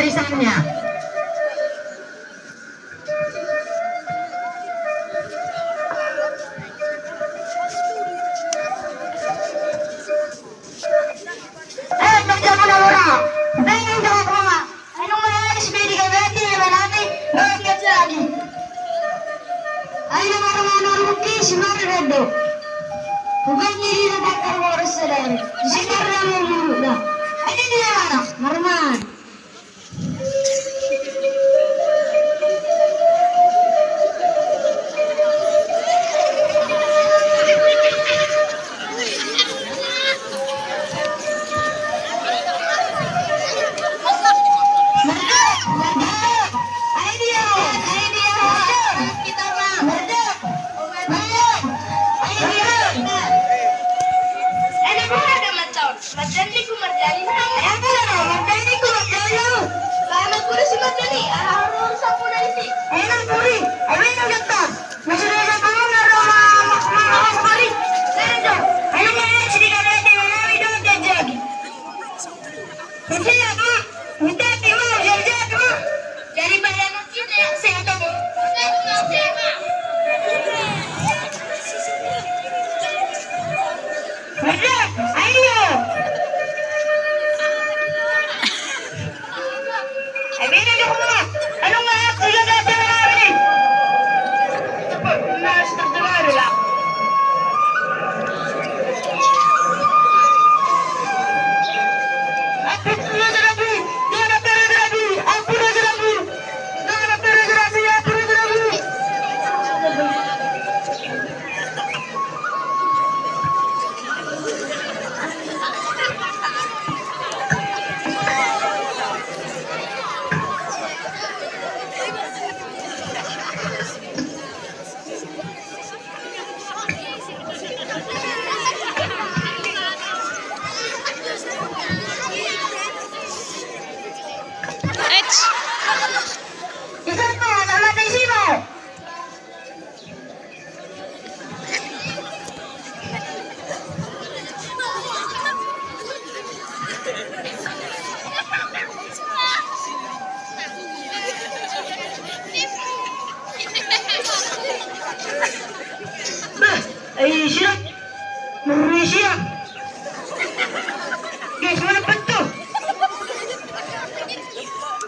warisannya. Bukan diri bakar waras sedang. Sekarang mau dah. Ini dia mana? Marman.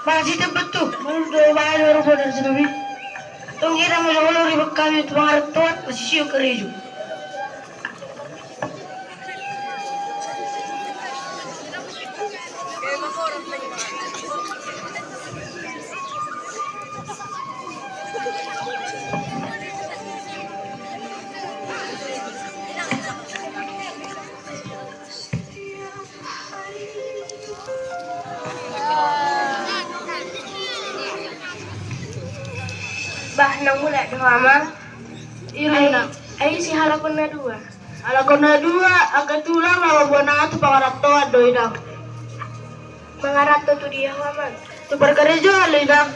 Masih tempat tuh, mau doa baru pada sini. Tunggu kita mau jalan ribet kami tuh pengartuan masih siu kerja. Bah nang mula doa mah. Irina, Ai si halakonna dua. alakona dua agak tulang lawa buana tu pengartuan do idang. Mangarato tu dia man. Tu perkara jual idang.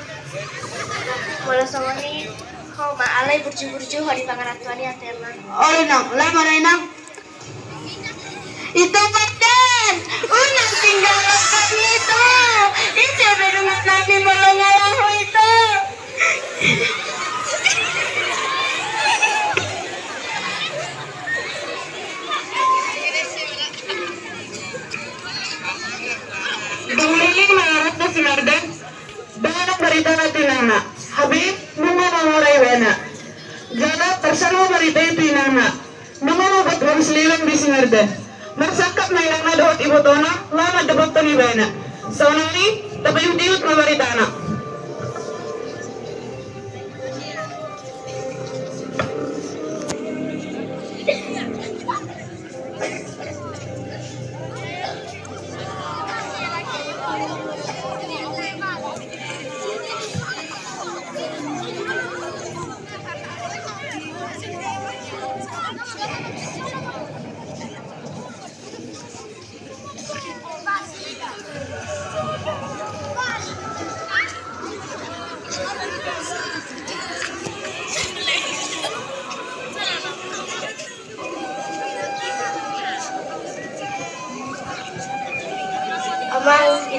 Wala sama ni kau ma alai burju-burju hari pangaratuan ni aterna. Oh inang, lama na inang. Itu paten, unang tinggal kami itu. Itu berumah namin melongalahu itu. Dumiling mengarut na si Mardan. Banyak berita na tinana. Habib, nunga mamuray wana. Jana, tersalwa berita itu inana. Nunga mabat wang selilang di si Mardan. Marsakap na ilang na doot ibutona, lama dabot to ni wana. Sa unang ni, tabayong-tiyot mabarita na.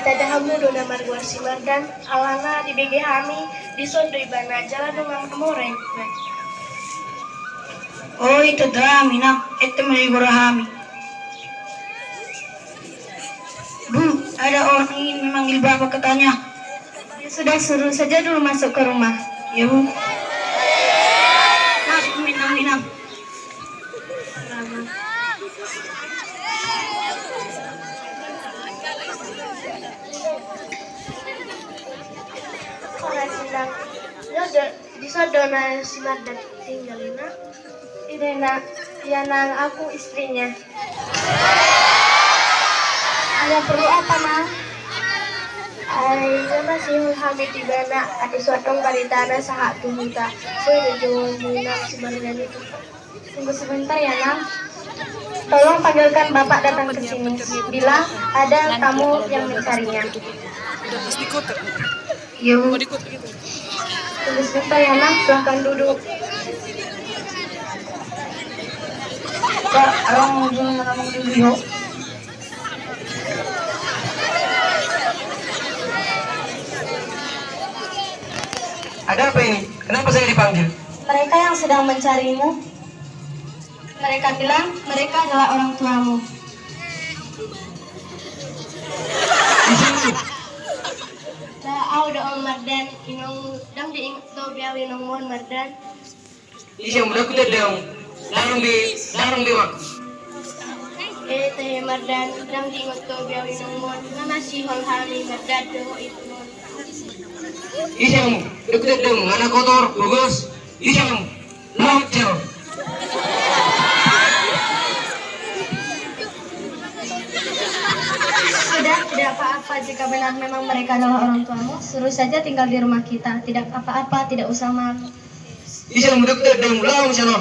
tadahamu dona marguar simardan alana di BG Hami di sondo ibana jalan dengan amore. Oh itu Amina, itu meligora Hami. Bu, ada orang ingin memanggil bapak katanya. Ya sudah, suruh saja dulu masuk ke rumah. Ya bu. Masuk Minang. Orang sedang di sodona simardan tinggalina. Idena, ya nang aku istrinya. Ada perlu apa nang? Ay, masih hamil di bana ada suatu baritana sahat tumuta. Saya jual minang simardan itu. Tunggu sebentar ya nang. Tolong panggilkan bapak datang ke sini. Bila ada tamu yang mencarinya. Yuk. Tunggu sebentar ya nang, silahkan duduk. Pak, orang mau ngomong dulu yuk. Ada apa ini? Kenapa saya dipanggil? Mereka yang sedang mencarimu. Mereka bilang mereka adalah orang tuamu. Au da on mardan inong dang di do biawi nong mon mardan. Isya muda kuda dong. Larung di wak. Teh mardan dang di ngot do biawi nong mon. Nana si hol hami mardan do itu mon. Isya mu, kuda dong. Anak kotor, bagus. Isya mu, laut jauh. Sudah, tidak apa-apa jika benar memang mereka adalah orang tuamu. Suruh saja tinggal di rumah kita. Tidak apa-apa, tidak usah malu. Isya muda kuda dong. Laung sana.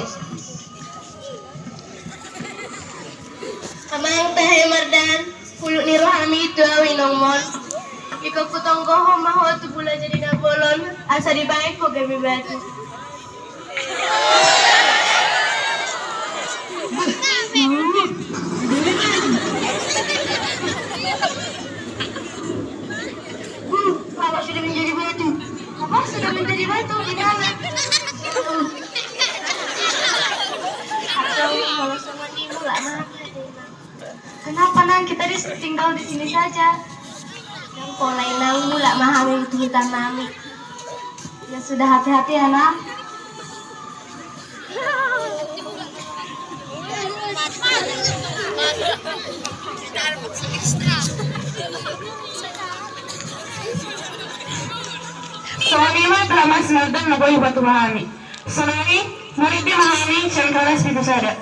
Amang teh mardan puluk ni rohami itu awi nong mon. Iko kutong goho maho tu bula jadi na bolon asa di baik ko gabi batu. Apa sudah menjadi batu? Apa sudah menjadi batu di mana? Atau kalau sama ni mula mah. Kenapa nang kita tinggal di sini saja? Yang polai nang mula mahami itu hutan nami. Ya sudah hati-hati ya nang. Suamimu telah mas Mardan nagoy batu mahami. Sunami, murid mahami syangkalas pintu sada.